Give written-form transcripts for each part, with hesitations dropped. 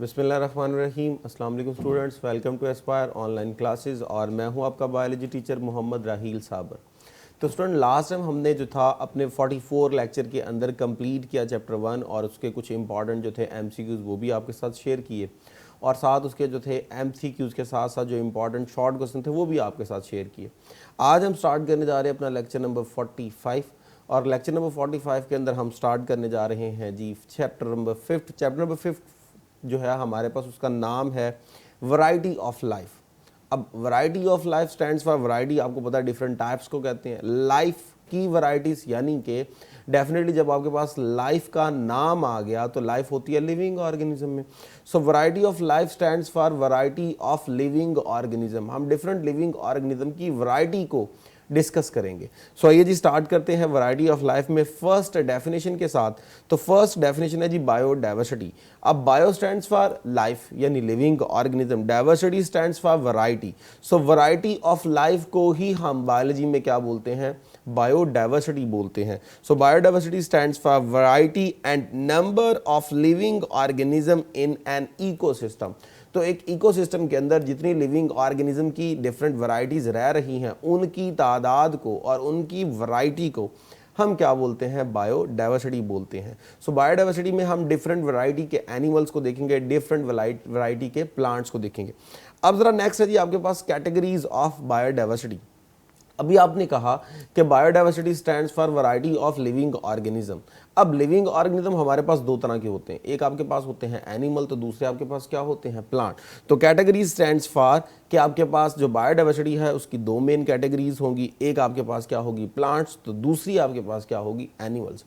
बिस्मिल्लाहिर्रहमानिर्रहीम। अस्सलाम वालेकुम students, welcome to Aspire online classes और मैं हूं आपका बायोलॉजी टीचर मोहम्मद राहील साबर। तो स्टूडेंट, लास्ट टाइम हमने जो था अपने 44 लेक्चर के अंदर कंप्लीट किया चैप्टर 1 और उसके कुछ इंपॉर्टेंट जो थे एमसीक्यूज़ वो भी आपके साथ शेयर किए और साथ उसके जो थे एमसीक्यूज़ के साथ साथ जो इंपॉर्टेंट शॉर्ट क्वेश्चन थे वो भी आपके साथ शेयर किए। आज हम स्टार्ट करने जा रहे हैं अपना लेक्चर नंबर 45 और लेक्चर नंबर 45 के अंदर हम स्टार्ट करने जा रहे हैं जी चैप्टर नंबर 5। चैप्टर नंबर 5 जो है हमारे पास उसका नाम है वैरायटी ऑफ लाइफ। अब variety of life stands for variety, आपको पता है डिफरेंट टाइप्स को कहते हैं। लाइफ की वैरायटीज यानी कि डेफिनेटली जब आपके पास लाइफ का नाम आ गया तो लाइफ होती है लिविंग ऑर्गेनिज्म में। So variety of life stands for variety of living organism. हम डिफरेंट लिविंग ऑर्गेनिज्म की वैरायटी को डिस्कस करेंगे। सो आइए जी स्टार्ट करते हैं वैरायटी ऑफ लाइफ में फर्स्ट डेफिनेशन के साथ। तो फर्स्ट डेफिनेशन है जी बायोडाइवर्सिटी। अब बायो स्टैंड्स फॉर लाइफ यानी living organism, diversity stands for variety. So variety of life को ही हम बायोलॉजी में क्या बोलते हैं? बायोडाइवर्सिटी बोलते हैं। So biodiversity stands for variety and number of living organism in an ecosystem. तो एक इकोसिस्टम के अंदर जितनी लिविंग ऑर्गेनिज्म की डिफरेंट वैरायटीज रह रही हैं उनकी तादाद को और उनकी वैरायटी को हम क्या बोलते हैं? बायोडाइवर्सिटी बोलते हैं। सो बायोडाइवर्सिटी में हम डिफरेंट वैरायटी के एनिमल्स को देखेंगे, डिफरेंट वैरायटी के प्लांट्स को देखेंगे। अब जरा नेक्स्ट है जी आपके पास कैटेगरीज ऑफ बायोडाइवर्सिटी। अभी आपने कहा कि biodiversity stands for variety of living organism. अब लिविंग ऑर्गेनिज्म हमारे पास दो तरह के होते हैं, एक आपके पास होते हैं एनिमल तो दूसरे आपके पास क्या होते हैं? प्लांट। तो कैटेगरी स्टैंड्स फॉर कि आपके पास जो बायोडाइवर्सिटी है उसकी दो मेन कैटेगरीज होंगी, एक आपके पास क्या होगी? प्लांट्स, तो दूसरी आपके पास क्या होगी? एनिमल्स।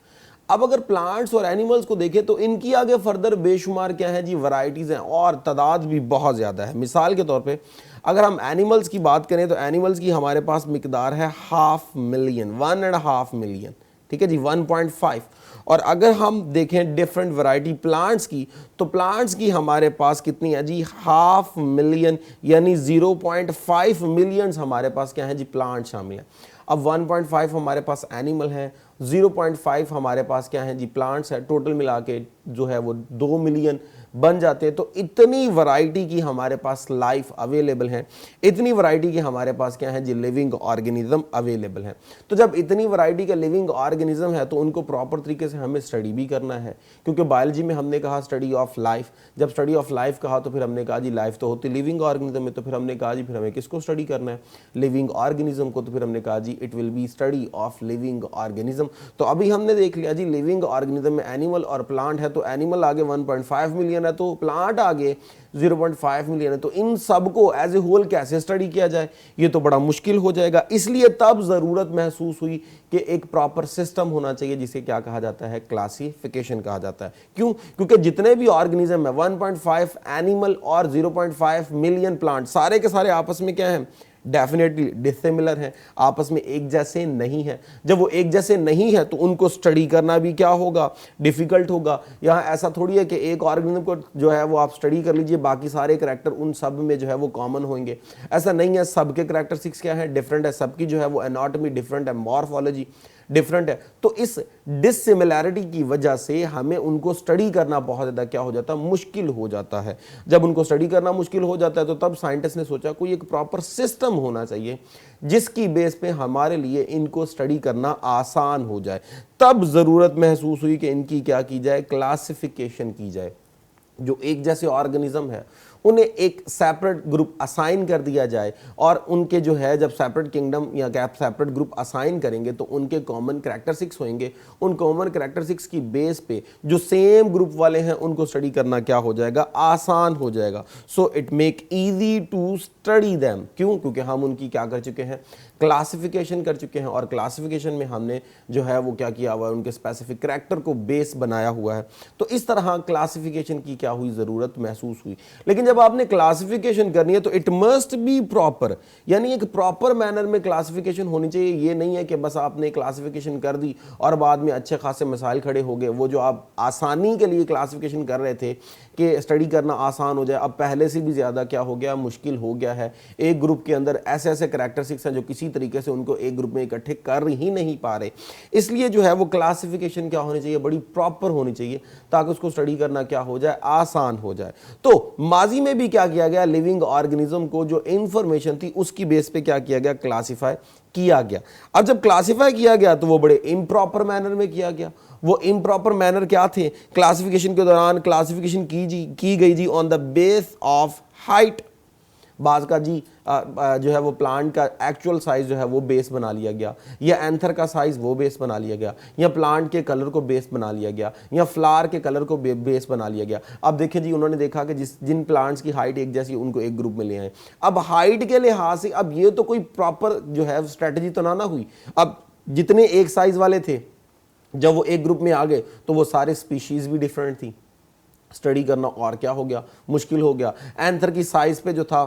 अब अगर प्लांट्स और एनिमल्स को देखें तो इनकी आगे फर्दर बेशुमार क्या है जी? वैरायटीज़ हैं और तादाद भी बहुत ज़्यादा है। मिसाल के तौर पे अगर हम एनिमल्स की बात करें तो एनिमल्स की हमारे पास मिकदार है 500,000, 1.5 मिलियन, ठीक है जी, 1.5। और अगर हम देखें डिफरेंट वैरायटी प्लांट्स की तो प्लांट्स की हमारे पास कितनी है जी? 500,000 यानी 0.5 मिलियंस हमारे पास क्या है जी? प्लांट शामिल है। अब 1.5 हमारे पास एनिमल है, 0.5 हमारे पास क्या है जी? प्लांट्स है। टोटल मिला के जो है वो 2 मिलियन बन जाते हैं। तो इतनी वैरायटी की हमारे पास लाइफ अवेलेबल है, इतनी वैरायटी की हमारे पास क्या है जी? लिविंग ऑर्गेनिज्म अवेलेबल है। तो जब इतनी वैरायटी का लिविंग ऑर्गेनिज्म है तो उनको प्रॉपर तरीके से हमें स्टडी भी करना है, क्योंकि बायोलॉजी में हमने कहा स्टडी ऑफ लाइफ। जब स्टडी ऑफ लाइफ कहा तो फिर हमने कहा जी लाइफ तो होती लिविंग ऑर्गेनिज्म में, तो फिर हमने कहा जी फिर हमें किसको स्टडी करना है? लिविंग ऑर्गेनिज्म को। तो फिर हमने कहा जी it will be study of living organism. तो अभी हमने देख लिया जी लिविंग ऑर्गेनिज्म में एनिमल और प्लांट है, तो एनिमल आगे 1.5 मिलियन है तो प्लांट आगे 0.5 मिलियन है। तो इन सब को एज ए होल कैसे स्टडी किया जाए? ये तो बड़ा मुश्किल हो जाएगा। इसलिए तब ज़रूरत महसूस हुई कि एक प्रॉपर सिस्टम होना चाहिए जिसे क्या कहा जाता है? क्लासिफिकेशन कहा जाता है। क्यों? क्योंकि जितने भी ऑर्गेनिज्म है 1.5 एनिमल और 0.5 मिलियन प्लांट, सारे के सारे आपस में क्या है? डेफिनेटली डिसिमिलर हैं, आपस में एक जैसे नहीं है। जब वो एक जैसे नहीं है तो उनको स्टडी करना भी क्या होगा? डिफिकल्ट होगा। यहाँ ऐसा थोड़ी है कि एक ऑर्गेनिज्म को जो है वो आप स्टडी कर लीजिए, बाकी सारे करैक्टर उन सब में जो है वो कॉमन होंगे, ऐसा नहीं है। सबके करैक्टरिस्टिक्स क्या है? डिफरेंट है। सबकी जो है वो एनाटॉमी डिफरेंट है, मॉर्फोलॉजी डिफरेंट है। तो इस डिसिमिलैरिटी की वजह से हमें उनको स्टडी करना बहुत ज़्यादा क्या हो जाता है? मुश्किल हो जाता है। जब उनको स्टडी करना मुश्किल हो जाता है तो तब साइंटिस्ट ने सोचा कोई एक प्रॉपर सिस्टम होना चाहिए जिसकी बेस पे हमारे लिए इनको स्टडी करना आसान हो जाए। तब ज़रूरत महसूस हुई कि इनकी क्या की जाए? क्लासिफिकेशन की जाए। जो एक जैसे ऑर्गेनिज्म है उन्हें एक सेपरेट ग्रुप असाइन कर दिया जाए और उनके जो है जब सेपरेट किंगडम या गैप सेपरेट ग्रुप असाइन करेंगे तो उनके कॉमन करैक्टरिस्टिक्स होंगे। उन कॉमन करैक्टरिस्टिक्स की बेस पे जो सेम ग्रुप वाले हैं उनको स्टडी करना क्या हो जाएगा? आसान हो जाएगा। So it make easy to study them. क्यों? क्योंकि हम उनकी क्या कर चुके हैं? क्लासिफिकेशन कर चुके हैं। और क्लासिफिकेशन में हमने जो है वो क्या किया हुआ है? उनके स्पेसिफिक करैक्टर को बेस बनाया हुआ है। तो इस तरह क्लासिफिकेशन की क्या हुई? ज़रूरत महसूस हुई। लेकिन लेकिन जब आपने क्लासिफिकेशन करनी है तो इट मस्ट बी प्रॉपर, यानी एक प्रॉपर मैनर में क्लासिफिकेशन होनी चाहिए। ये नहीं है कि बस आपने क्लासिफिकेशन कर दी और बाद में अच्छे खासे मसाइल खड़े हो गए। वो जो आप आसानी के लिए क्लासिफिकेशन कर रहे थे कि स्टडी करना आसान हो जाए, अब पहले से भी ज़्यादा क्या हो गया, मुश्किल हो गया है। एक ग्रुप के अंदर ऐसे ऐसे करैक्टरिस्टिक्स हैं जो किसी तरीके से उनको एक ग्रुप में इकट्ठे कर ही नहीं पा रहे। इसलिए जो है वो क्लासिफिकेशन क्या होनी चाहिए, बड़ी प्रॉपर होनी चाहिए, ताकि उसको स्टडी करना क्या हो जाए, आसान हो जाए। तो माजी में भी क्या किया गया, लिविंग ऑर्गेनिज्म को जो इंफॉर्मेशन थी उसकी बेस पे क्या किया गया, क्लासिफाई किया गया। अब जब क्लासिफाई किया गया तो वो बड़े इम्प्रॉपर मैनर में किया गया। वो इम्प्रॉपर मैनर क्या थे, क्लासिफिकेशन के दौरान क्लासिफिकेशन की गई जी on the base of height. बाज का जी जो है वो प्लांट का एक्चुअल साइज जो है वो बेस बना लिया गया, या एंथर का साइज वो बेस बना लिया गया, या प्लांट के कलर को बेस बना लिया गया, या फ्लावर के कलर को बेस बना लिया गया। अब देखिए जी, उन्होंने देखा कि जिन प्लांट्स की हाइट एक जैसी उनको एक ग्रुप में ले आए। अब हाइट के लिहाज से अब ये तो कोई प्रॉपर जो है स्ट्रेटजी तो ना हुई। अब जितने एक साइज वाले थे जब वो एक ग्रुप में आ गए तो वो सारे स्पीशीज भी डिफरेंट थी, स्टडी करना और क्या हो गया, मुश्किल हो गया। एंथर की साइज पे जो था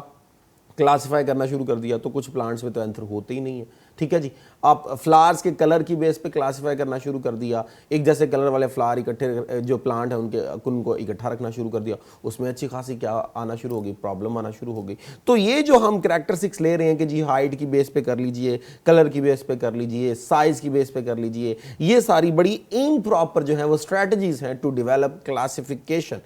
क्लासिफाई करना शुरू कर दिया, तो कुछ प्लांट्स में तो एंथर होते ही नहीं है, ठीक है जी। आप फ्लावर्स के कलर की बेस पे क्लासिफाई करना शुरू कर दिया, एक जैसे कलर वाले फ्लावर इकट्ठे जो प्लांट है उनको इकट्ठा रखना शुरू कर दिया, उसमें अच्छी खासी क्या आना शुरू हो गई, प्रॉब्लम आना शुरू हो गई। तो ये जो हम करैक्टरिस्टिक्स ले रहे हैं कि जी हाइट की बेस पे कर लीजिए, कलर की बेस पे कर लीजिए, साइज की बेस पे कर लीजिए, ये सारी बड़ी इम्प्रॉपर जो है वो स्ट्रैटेजीज हैं टू डेवलप क्लासिफिकेशन।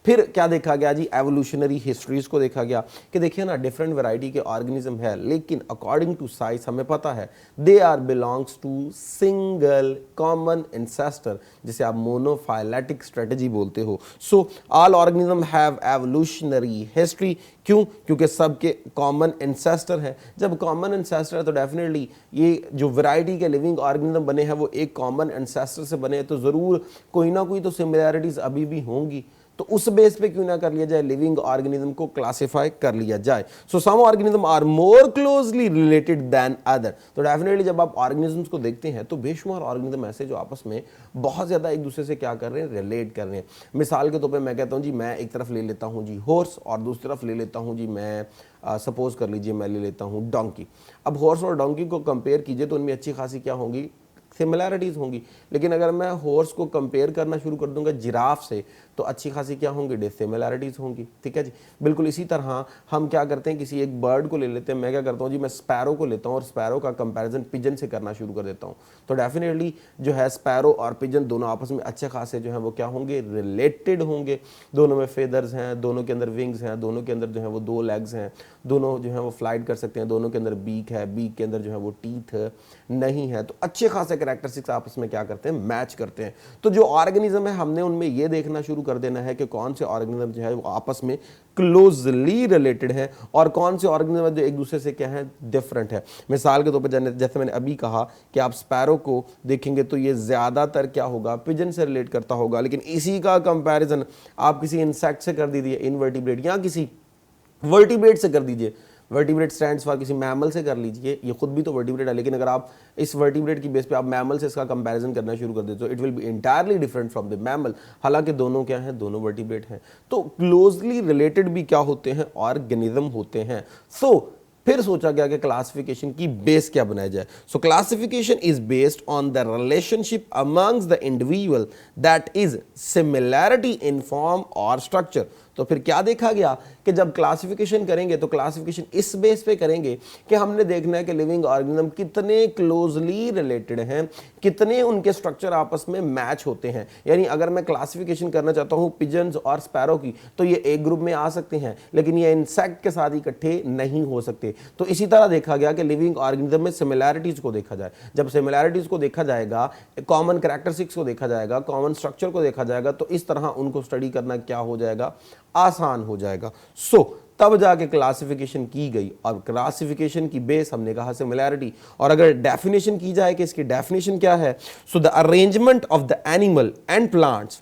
फिर क्या देखा गया जी, एवोल्यूशनरी हिस्ट्रीज को देखा गया कि देखिए ना, डिफरेंट वैरायटी के ऑर्गेनिज्म है, लेकिन अकॉर्डिंग टू साइज हमें पता है they are belongs to single common ancestor, जिसे आप मोनोफाइलेटिक स्ट्रेटजी बोलते हो। So all organism have evolutionary history. क्यों? क्योंकि सबके कॉमन एंसेस्टर है। जब कॉमन एंसेस्टर है तो डेफिनेटली ये जो वैरायटी के लिविंग ऑर्गेनिज्म बने हैं वो एक कॉमन एंसेस्टर से बने हैं, तो ज़रूर कोई ना कोई तो सिमिलैरिटीज़ अभी भी होंगी। तो उस बेस पे क्यों ना कर लिया जाए, लिविंग ऑर्गेनिज्म को क्लासिफाई कर लिया जाए। So some organism are more closely related than other. तो डेफिनेटली जब आप ऑर्गेनिजम्स को देखते हैं तो बेशुमार ऑर्गेनिज्म ऐसे जो आपस में बहुत ज्यादा एक दूसरे से क्या कर रहे हैं, रिलेट कर रहे हैं। मिसाल के तौर पे मैं कहता हूँ जी, मैं एक तरफ ले लेता हूँ जी हॉर्स और दूसरी तरफ ले लेता हूँ जी मैं सपोज कर लीजिए मैं ले लेता हूँ डोंकी। अब हॉर्स और डोंकी को कंपेयर कीजिए तो उनमें अच्छी खासी क्या होंगी, सिमिलैरिटीज़ होंगी। लेकिन अगर मैं हॉर्स को कंपेयर करना शुरू कर दूंगा जिराफ से तो अच्छी खासी क्या होंगी, डिसिमिलैरिटीज़ होंगी, ठीक है जी। बिल्कुल इसी तरह हम क्या करते हैं, किसी एक बर्ड को ले लेते हैं, मैं क्या करता हूँ जी, मैं स्पैरो को लेता हूँ और स्पैरो का कंपैरिजन पिजन से करना शुरू कर देता हूँ। तो डेफिनेटली जो है स्पैरो और पिजन दोनों आपस में अच्छे खासे जो है वो क्या होंगे, रिलेटेड होंगे। दोनों में फेदर्स हैं, दोनों के अंदर विंग्स हैं, दोनों के अंदर जो है वो 2 लेग्स हैं, दोनों जो है वो फ्लाइट कर सकते हैं, दोनों के अंदर बीक है, बीक के अंदर जो है वो टीथ नहीं है। तो अच्छे खासे करैक्टरिस्टिक्स आपस में क्या करते हैं, मैच करते हैं। तो जो ऑर्गेनिज्म है हमने उनमें ये देखना शुरू कर देना है कि कौन से ऑर्गेनिज्म जो है वो आपस में क्लोजली रिलेटेड है और कौन से ऑर्गेनिज्म जो एक दूसरे से क्या है, डिफरेंट है। मिसाल के तौर पर जैसे मैंने अभी कहा कि आप स्पैरो को देखेंगे तो ये ज्यादातर क्या होगा, पिजन से रिलेट करता होगा। लेकिन इसी का कंपैरिजन आप किसी इंसेक्ट से कर दीजिए, इनवर्टिब्रेट, या किसी वर्टिब्रेट से कर दीजिए, वर्टिब्रेट स्टैंड्स फॉर किसी मैमल से कर लीजिए, ये खुद भी तो वर्टिब्रेट है, लेकिन अगर आप इस वर्टिब्रेट की बेस पे आप मैमल से इसका कंपैरिजन करना शुरू कर देते तो it will B entirely different from the mammal. हालांकि दोनों क्या हैं, दोनों वर्टिब्रेट हैं। तो क्लोजली रिलेटेड भी क्या होते हैं, ऑर्गेनिज्म होते हैं। फिर सोचा गया कि क्लासिफिकेशन की बेस क्या बनाया जाए। सो classification is based on the relationship amongst the individual that is similarity in form और स्ट्रक्चर। तो फिर क्या देखा गया कि जब क्लासिफिकेशन करेंगे तो क्लासिफिकेशन इस बेस पे करेंगे कि हमने देखना है कि लिविंग ऑर्गेनिज्म कितने क्लोजली रिलेटेड हैं, कितने उनके स्ट्रक्चर आपस में मैच होते हैं। यानी अगर मैं क्लासिफिकेशन करना चाहता हूं पिजन्स और स्पैरो की, तो ये एक ग्रुप में आ सकते हैं, लेकिन ये इंसेक्ट के साथ इकट्ठे नहीं हो सकते। तो इसी तरह देखा गया कि लिविंग ऑर्गेनिज्म में सिमिलैरिटीज को देखा जाए। जब सिमिलैरिटीज को देखा जाएगा, कॉमन कैरेक्टरिस्टिक्स को देखा जाएगा, कॉमन स्ट्रक्चर को देखा जाएगा, तो इस तरह उनको स्टडी करना क्या हो जाएगा, आसान हो जाएगा। तब जाके क्लासिफिकेशन की गई और क्लासिफिकेशन की बेस हमने कहा सिमिलैरिटी। और अगर डेफिनेशन की जाए कि इसकी डेफिनेशन क्या है, so the arrangement of the animal and plants.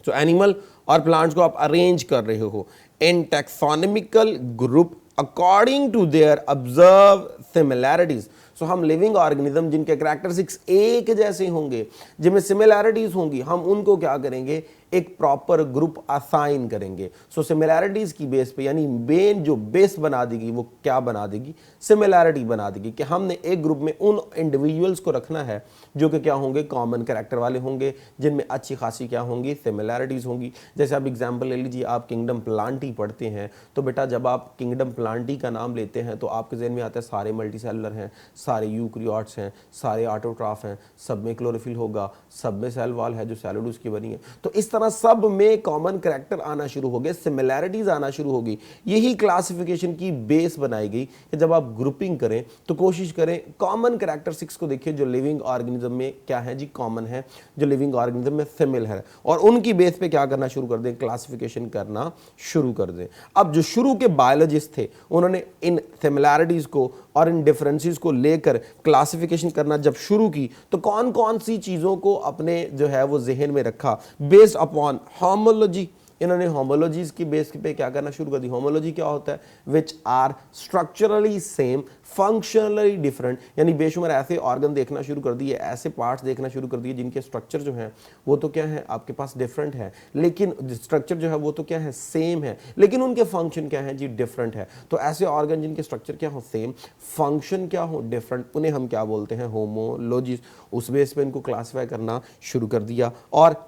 So animal और प्लांट्स को आप अरेंज कर रहे हो in taxonomical group according to their observe similarities. So हम लिविंग ऑर्गेनिज्म जिनके कैरेक्टरिस्टिक्स एक जैसे होंगे, जिनमें सिमिलैरिटीज होंगी, हम उनको क्या करेंगे, एक प्रॉपर ग्रुप असाइन करेंगे। सो सिमिलैरिटीज की बेस पे, यानी मेन जो बेस बना देगी वो क्या बना देगी, सिमिलैरिटी बना देगी कि हमने एक ग्रुप में उन इंडिविजुअल्स को रखना है जो कि क्या होंगे, कॉमन कैरेक्टर वाले होंगे, जिनमें अच्छी खासी क्या होंगी, सिमिलैरिटीज होंगी। जैसे आप एग्जांपल ले लीजिए, आप किंगडम प्लांटी पढ़ते हैं तो बेटा जब आप किंगडम प्लांटी का नाम लेते हैं तो आपके ज़हन में आता है सारे मल्टीसेलुलर हैं, सारे यूकैरियोट्स हैं, सारे ऑटोट्रॉफ हैं, सब में क्लोरोफिल होगा, सब में सेल वॉल है जो सेलुलोज की बनी है। तो इस तरह सब में कॉमन कैरेक्टर आना शुरू हो गए, सिमिलैरिटीज आना शुरू हो गई। यही क्लासिफिकेशन की बेस बनाई गई कि जब आप ग्रुपिंग करें तो कोशिश करें कॉमन कैरेक्टरिस्टिक्स को देखिए जो लिविंग ऑर्गेनिज्म में क्या है जी, कॉमन है, जो लिविंग ऑर्गेनिज्म में सिमिलर है, और उनकी बेस पे क्या करना शुरू कर दें, क्लासिफिकेशन करना शुरू कर दें। अब जो शुरू के बायोलॉजिस्ट थे उन्होंने इन सिमिलैरिटीज को और इन डिफरेंसेस को लेकर क्लासिफिकेशन करना जब शुरू की तो कौन कौन सी चीज़ों को अपने जो है वो जहन में रखा, बेस्ड अपॉन होमोलॉजी। इन्होंने होमोलॉजीज की बेस पे क्या करना शुरू कर दी। होमोलॉजी क्या होता है, which are structurally same functionally different, यानी बेशुमार ऐसे ऑर्गन देखना शुरू कर दिए, ऐसे पार्ट्स देखना शुरू कर दिए जिनके स्ट्रक्चर जो हैं वो तो क्या है आपके पास डिफरेंट है, लेकिन स्ट्रक्चर जो है वो तो क्या है, सेम है, लेकिन उनके फंक्शन क्या है जी, डिफरेंट है। तो ऐसे ऑर्गन जिनके स्ट्रक्चर क्या हो, सेम, फंक्शन क्या हो, डिफरेंट, उन्हें हम क्या बोलते हैं, होमोलॉजीज। उस बेस पे इनको क्लासीफाई करना शुरू कर दिया। और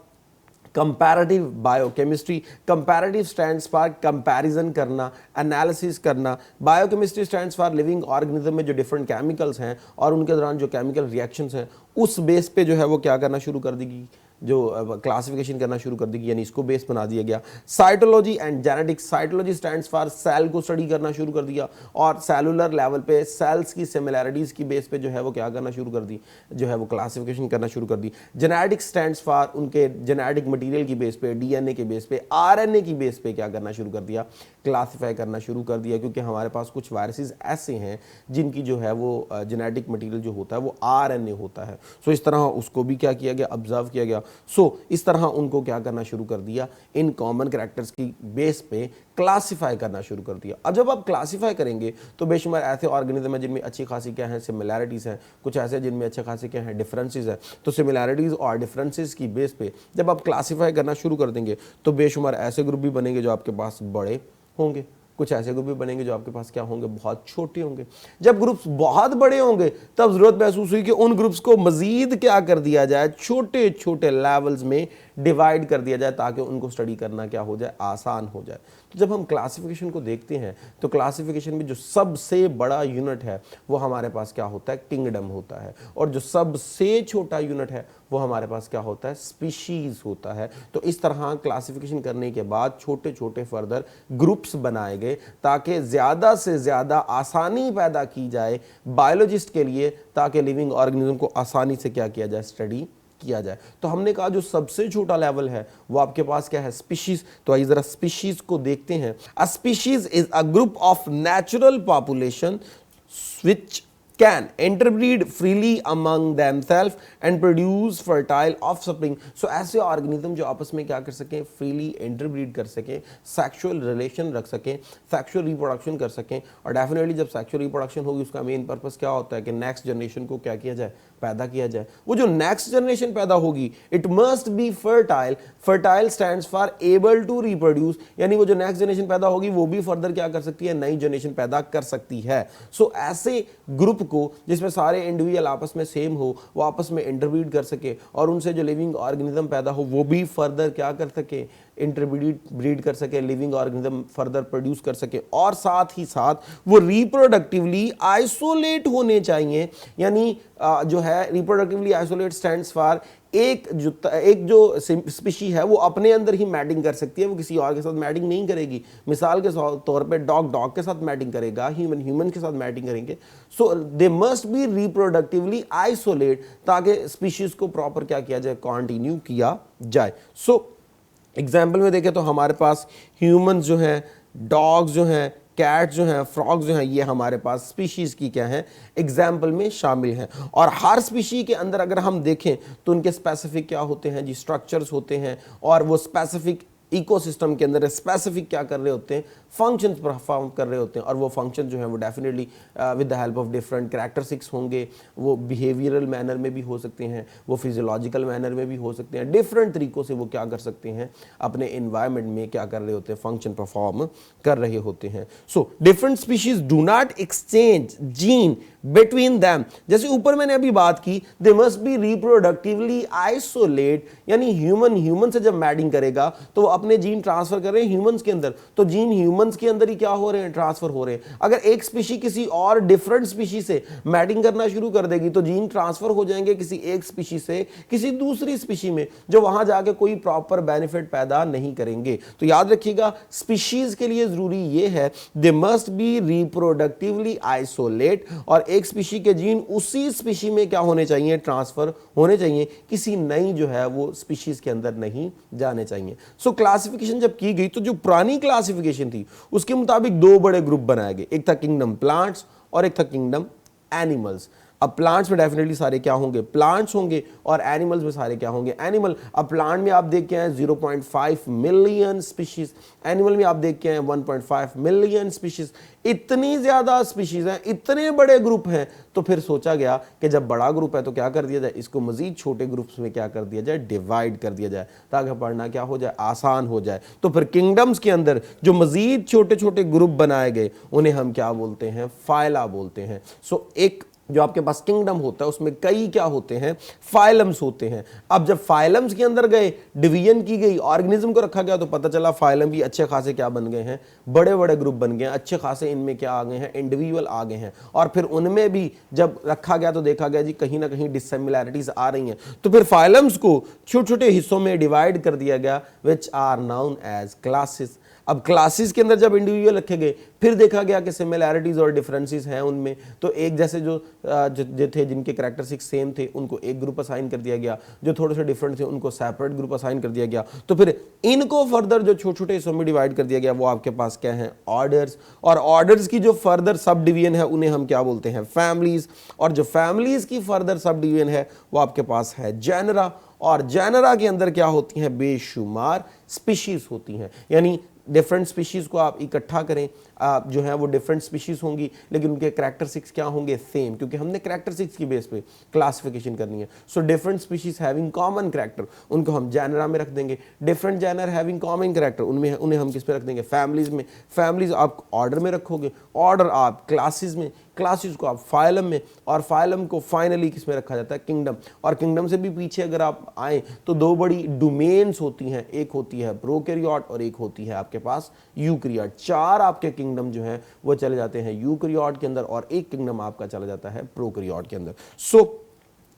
comparative biochemistry, comparative stands for comparison करना, एनालिसिस करना। Biochemistry stands for living organism में जो डिफरेंट केमिकल्स हैं और उनके दौरान जो केमिकल रिएक्शंस हैं उस बेस पे जो है वो क्या करना शुरू कर देगी, जो क्लासिफिकेशन करना शुरू कर देगी, यानी इसको बेस बना दिया गया। Cytology and genetics, cytology stands for sale को स्टडी करना शुरू कर दिया और सेलुलर लेवल पे सेल्स की सिमिलैरिटीज की बेस पे जो है वो क्या करना शुरू कर दी, जो है वो क्लासिफिकेशन करना शुरू कर दी। जेनेटिक्स स्टैंड्स फॉर उनके जेनेटिक मटेरियल की बेस पे, डीएनए के बेस पे, आरएनए की बेस पे क्या करना शुरू कर दिया, क्लासीफाई करना शुरू कर दिया, क्योंकि हमारे पास कुछ वायरसेस ऐसे हैं जिनकी जो है वो जेनेटिक मटेरियल जो होता है वो आरएनए होता है। सो इस तरह उसको भी क्या किया गया, ऑब्जर्व किया गया। इस तरह उनको क्या करना शुरू कर दिया, इन कॉमन कैरेक्टर्स की बेस पे क्लासिफाई करना शुरू कर दिया। अब जब आप क्लासिफाई करेंगे तो बेशुमार ऐसे ऑर्गेनिज्म है जिनमें अच्छी खासी क्या है, सिमिलैरिटीज हैं, कुछ ऐसे जिनमें अच्छे खासे क्या है, डिफरेंसेस है। तो सिमिलैरिटीज और डिफरेंसेस की बेस पे जब आप क्लासिफाई करना शुरू कर देंगे तो बेशुमार ऐसे ग्रुप भी बनेंगे जो आपके पास बड़े होंगे, कुछ ऐसे ग्रुप भी बनेंगे जो आपके पास क्या होंगे, बहुत छोटे होंगे। जब ग्रुप्स बहुत बड़े होंगे तब जरूरत महसूस हुई कि उन ग्रुप्स को मजीद क्या कर दिया जाए, छोटे छोटे लेवल्स में डिवाइड कर दिया जाए ताकि उनको स्टडी करना क्या हो जाए, आसान हो जाए। तो जब हम क्लासिफिकेशन को देखते हैं तो क्लासिफिकेशन में जो सबसे बड़ा यूनिट है वो हमारे पास क्या होता है, किंगडम होता है, और जो सबसे छोटा यूनिट है वो हमारे पास क्या होता है, स्पीशीज होता है। तो इस तरह क्लासिफिकेशन करने के बाद छोटे छोटे फर्दर ग्रुप्स बनाए गए ताकि ज़्यादा से ज़्यादा आसानी पैदा की जाए बायोलॉजिस्ट के लिए, ताकि लिविंग ऑर्गेनिज्म को आसानी से क्या किया जाए, स्टडी किया जाए। तो हमने कहा जो सबसे छोटा लेवल है वो आपके पास क्या है, स्पीशीज। तो आइए जरा स्पीशीज को देखते हैं। A species is a group of natural population which can interbreed freely among themselves and produce fertile offspring। So ऐसे ऑर्गेनिज्म जो आपस में क्या कर सकें, फ्रीली इंटरब्रीड कर सकें, सेक्सुअल रिलेशन रख सकें, सेक्सुअल रिप्रोडक्शन कर सकें। और डेफिनेटली जब सेक्सुअल रिप्रोडक्शन होगी उसका मेन पर्पस क्या होता है कि नेक्स्ट जनरेशन को क्या किया जाए, पैदा किया जाए। वो जो नेक्स्ट जनरेशन पैदा होगी it must be fertile. Fertile stands for able to reproduce, यानी वो जो नेक्स्ट जनरेशन पैदा होगी वो भी फर्दर क्या कर सकती है, नई जनरेशन पैदा कर सकती है। सो ऐसे ग्रुप को जिसमें सारे इंडिविजुअल आपस में सेम हो, वो आपस में इंटरब्रीड कर सके और उनसे जो लिविंग ऑर्गेनिज्म पैदा हो वो भी फर्दर क्या कर सके, इंटरब्रीड कर सके, लिविंग ऑर्गेनिज्म फर्दर प्रोड्यूस कर सके, और साथ ही साथ वो रिप्रोडक्टिवली आइसोलेट होने चाहिए। यानी जो है रिप्रोडक्टिवली आइसोलेट स्टैंड्स फॉर एक जो स्पीशी है वो अपने अंदर ही मैटिंग कर सकती है, वो किसी और के साथ मैटिंग नहीं करेगी। मिसाल के तौर पे डॉग के साथ मैटिंग करेगा, ह्यूमन के साथ मैटिंग करेंगे। So they must be reproductively isolate ताकि स्पीशीज को प्रॉपर क्या किया जाए, कंटिन्यू किया जाए। सो एग्जाम्पल में देखें तो हमारे पास ह्यूमन जो हैं, डॉग्स जो हैं, कैट जो हैं, फ्रॉग्स जो हैं, ये हमारे पास स्पीशीज़ की क्या है, एग्जाम्पल में शामिल हैं। और हर स्पीशी के अंदर अगर हम देखें तो उनके स्पेसिफिक क्या होते हैं जी, स्ट्रक्चर्स होते हैं, और वो स्पेसिफिक इकोसिस्टम के अंदर स्पेसिफिक क्या कर रहे होते हैं, फंक्शन परफॉर्म कर रहे होते हैं। और वो फंक्शन जो है वो definitely with the help of different characteristics होंगे। वो बिहेवियरल मैनर में भी हो सकते हैं, वो फिजियोलॉजिकल मैनर में भी हो सकते हैं। डिफरेंट तरीकों से वो क्या कर सकते हैं, अपने इन्वायरमेंट में क्या कर रहे होते हैं, फंक्शन परफॉर्म कर रहे होते हैं। सो different species do not exchange gene between them. जैसे ऊपर मैंने अभी बात की, दे मस्ट बी रिप्रोडक्टिवली आइसोलेट, यानी ह्यूमन से जब मैटिंग करेगा तो वो अपने जीन ट्रांसफर कर रहे हैं ह्यूमंस के अंदर, तो जीन ह्यूमंस के अंदर ही क्या हो रहे हैं, ट्रांसफर हो रहे हैं। अगर एक स्पीशी किसी और डिफरेंट स्पीशी से मैटिंग करना शुरू कर देगी तो जीन ट्रांसफर हो जाएंगे किसी एक स्पीशी से किसी दूसरी स्पीशी में, जो वहां जाके कोई प्रॉपर बेनिफिट पैदा नहीं करेंगे। तो याद रखिएगा, स्पीशीज के लिए जरूरी ये है, दे मस्ट बी रिप्रोडक्टिवली आइसोलेट, और एक स्पीशी के जीन उसी स्पीशी में क्या होने चाहिए, ट्रांसफर होने चाहिए, किसी नई जो है वो स्पीशीज के अंदर नहीं जाने चाहिए। सो क्लासिफिकेशन जब की गई तो जो पुरानी क्लासिफिकेशन थी उसके मुताबिक दो बड़े ग्रुप बनाए गए, एक था किंगडम प्लांट्स और एक था किंगडम एनिमल्स। अब प्लांट्स में डेफिनेटली सारे क्या होंगे, प्लांट्स होंगे, और एनिमल्स में सारे क्या होंगे, एनिमल। अब प्लांट में आप देख के आए 0.5 मिलियन स्पीशीज, एनिमल में आप देख के आए 1.5 मिलियन स्पीशीज। इतनी ज्यादा स्पीशीज हैं, इतने बड़े ग्रुप हैं, तो फिर सोचा गया कि जब बड़ा ग्रुप है तो क्या कर दिया जाए, इसको मजीद छोटे ग्रुप्स में क्या कर दिया जाए, डिवाइड कर दिया जाए, ताकि पढ़ना क्या हो जाए, आसान हो जाए। तो फिर किंगडम्स के अंदर जो मजीद छोटे छोटे ग्रुप बनाए गए उन्हें हम क्या बोलते हैं, फाइला बोलते हैं। सो एक जो आपके पास किंगडम होता है उसमें कई क्या होते हैं, फाइलम्स होते हैं। अब जब फाइलम्स के अंदर गए, डिवीजन की गई, ऑर्गेनिज्म को रखा गया, तो पता चला फाइलम भी अच्छे खासे क्या बन गए हैं, बड़े बड़े ग्रुप बन गए हैं, अच्छे खासे इनमें क्या आ गए हैं, इंडिविजुअल आ गए हैं। और फिर उनमें भी जब रखा गया तो देखा गया जी कहीं ना कहीं डिसिमिलैरिटीज आ रही हैं, तो फिर फाइलम्स को छोटे छोटे हिस्सों में डिवाइड कर दिया गया, which are known as classes. अब क्लासेस के अंदर जब इंडिविजुअल रखे गए, फिर देखा गया कि सिमिलैरिटीज और डिफरेंसेस हैं उनमें, तो एक जैसे जो थे जिनके कैरेक्टरिस्टिक्स सेम थे उनको एक ग्रुप असाइन कर दिया गया, जो थोड़े से डिफरेंट थे उनको सेपरेट ग्रुप असाइन कर दिया गया। तो फिर इनको फर्दर जो छोटे छोटे हिस्सों में डिवाइड कर दिया गया, वो आपके पास क्या है, ऑर्डर्स। और ऑर्डर्स की जो फर्दर सब डिवीजन है उन्हें हम क्या बोलते हैं, फैमिलीज। और जो फैमिलीज की फर्दर सब डिवीजन है वो आपके पास है जेनरा। और जेनरा के अंदर क्या होती हैं, बेशुमार स्पीशीज होती हैं। यानी डिफरेंट स्पीशीज को आप इकट्ठा करें, जो है वो डिफरेंट स्पीशीज होंगी, लेकिन उनके कैरेक्टरिस्टिक्स क्या होंगे, सेम, क्योंकि हमने कैरेक्टरिस्टिक्स की बेस पे क्लासिफिकेशन करनी है। So different species having common character, उनको हम जेनरा में रख देंगे। Different genera having common character, उनमें उन्हें हम किस पे रख देंगे, फैमिलीज में। फैमिलीज आप ऑर्डर में रखोगे, ऑर्डर आप क्लासेस में, क्लासेस को आप फाइलम में, और फाइलम को फाइनली किस में रखा जाता है, किंगडम। और किंगडम से भी पीछे अगर आप आए तो दो बड़ी डोमेन्स होती हैं, एक होती है प्रोकैरियोट और एक होती है आपके पास यूकैरियोट। चार आपके किंगडम जो हैं वो चले जाते हैं यूकैरियोट के अंदर, और एक किंगडम आपका चला जाता है प्रोकैरियोट के अंदर। सो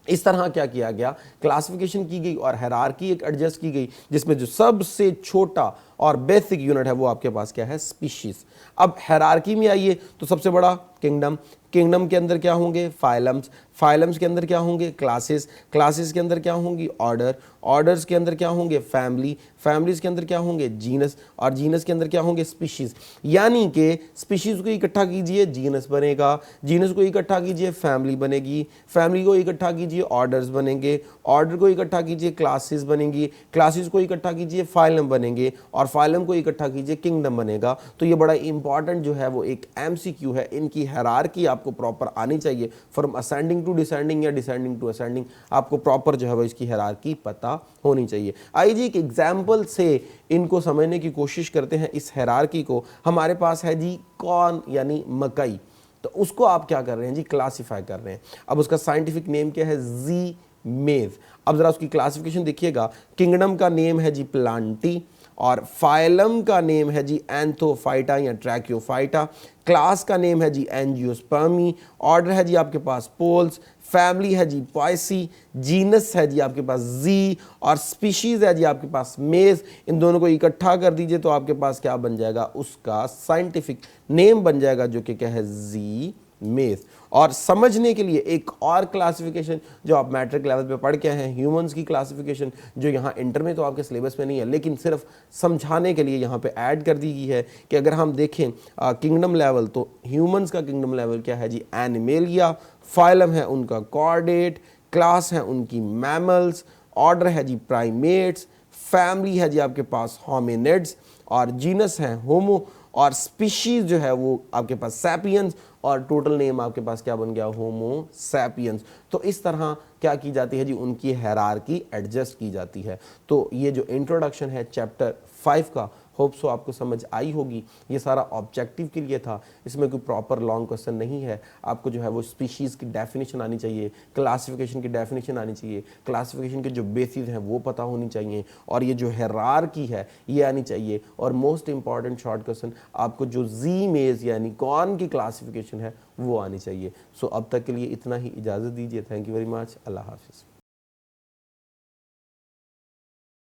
इस तरह क्या किया गया, क्लासिफिकेशन की गई और हायरार्की एक एडजस्ट की गई, जिसमें जो सबसे छोटा और बेसिक यूनिट है वो आपके पास क्या है, स्पीशीज। अब हायरार्की में आइए तो सबसे बड़ा किंगडम, किंगडम के अंदर क्या होंगे, फाइलम्स, फाइलम्स के अंदर क्या होंगे, क्लासेस, क्लासेस के अंदर क्या होंगी, ऑर्डर, ऑर्डर्स के अंदर क्या होंगे, फैमिली, फैमिलीज के अंदर क्या होंगे, जीनस, और जीनस के अंदर क्या होंगे, स्पीशीज। यानी कि स्पीशीज को इकट्ठा कीजिए, जीनस बनेगा, जीनस को इकट्ठा कीजिए, फैमिली बनेगी, फैमिली को इकट्ठा कीजिए, ऑर्डर्स बनेंगे, ऑर्डर को इकट्ठा कीजिए, क्लासेस बनेंगी, क्लासेस को इकट्ठा कीजिए, फाइलम बनेंगे, और फाइलम को इकट्ठा कीजिए, किंगडम बनेगा। तो ये बड़ा इंपॉर्टेंट जो है वो एक एमसीक्यू है, इनकी हायरार्की आपको प्रॉपर आनी चाहिए, फ्रॉम असेंडिंग टू डिसेंडिंग या डिसेंडिंग टू असेंडिंग, आपको प्रॉपर जो है वो इसकी हायरार्की पता होनी चाहिए। आइए जी एक एग्जाम्पल से इनको समझने की कोशिश करते हैं, इस हायरार्की को। हमारे पास है जी कॉर्न यानी मकई, तो उसको आप क्या कर रहे हैं जी, क्लासीफाई कर रहे हैं। अब उसका साइंटिफिक नेम क्या है, जी मेव। अब जरा उसकी क्लासिफिकेशन देखिएगा, किंगडम का नेम है जी प्लांटी, और फाइलम का नेम है जी एंथोफाइटा या ट्रैकियोफाइटा, क्लास का नेम है जी एंजियोस्पर्मी, ऑर्डर है जी आपके पास पोल्स, फैमिली है जी पॉयसी, जीनस है जी आपके पास जी, और स्पीशीज है जी आपके पास मेज। इन दोनों को इकट्ठा कर दीजिए तो आपके पास क्या बन जाएगा, उसका साइंटिफिक नेम बन जाएगा जो कि क्या है, जी मेज। और समझने के लिए एक और क्लासिफिकेशन जो आप मैट्रिक लेवल पे पढ़ के हैं, ह्यूमंस की क्लासिफिकेशन, जो यहाँ इंटर में तो आपके सिलेबस में नहीं है, लेकिन सिर्फ समझाने के लिए यहाँ पे ऐड कर दी गई है कि अगर हम देखें किंगडम लेवल, तो ह्यूमंस का किंगडम लेवल क्या है जी, एनिमेलिया, फाइलम है उनका कॉर्डेट, क्लास है उनकी मैमल्स, ऑर्डर है जी प्राइमेट्स, फैमिली है जी आपके पास होमिनिड्स, और जीनस है होमो, और स्पीशीज जो है वो आपके पास सैपियंस, और टोटल नेम आपके पास क्या बन गया, होमो सैपियंस। तो इस तरह क्या की जाती है जी, उनकी हायरार्की एडजस्ट की जाती है। तो ये जो इंट्रोडक्शन है चैप्टर 5 का, होप सो आपको समझ आई होगी। ये सारा ऑब्जेक्टिव के लिए था, इसमें कोई प्रॉपर लॉन्ग क्वेश्चन नहीं है। आपको जो है वो स्पीशीज़ की डेफिनेशन आनी चाहिए, क्लासिफिकेशन की डेफिनेशन आनी चाहिए, क्लासिफिकेशन के जो बेसिस हैं वो पता होनी चाहिए, और ये जो हायरार्की है ये आनी चाहिए। और मोस्ट इंपॉर्टेंट शॉर्ट क्वेश्चन, आपको जो जी मेज यानी कौन की क्लासिफिकेशन है वो आनी चाहिए। सो अब तक के लिए इतना ही, इजाज़त दीजिए। Thank you very much. अल्लाह हाफिज़।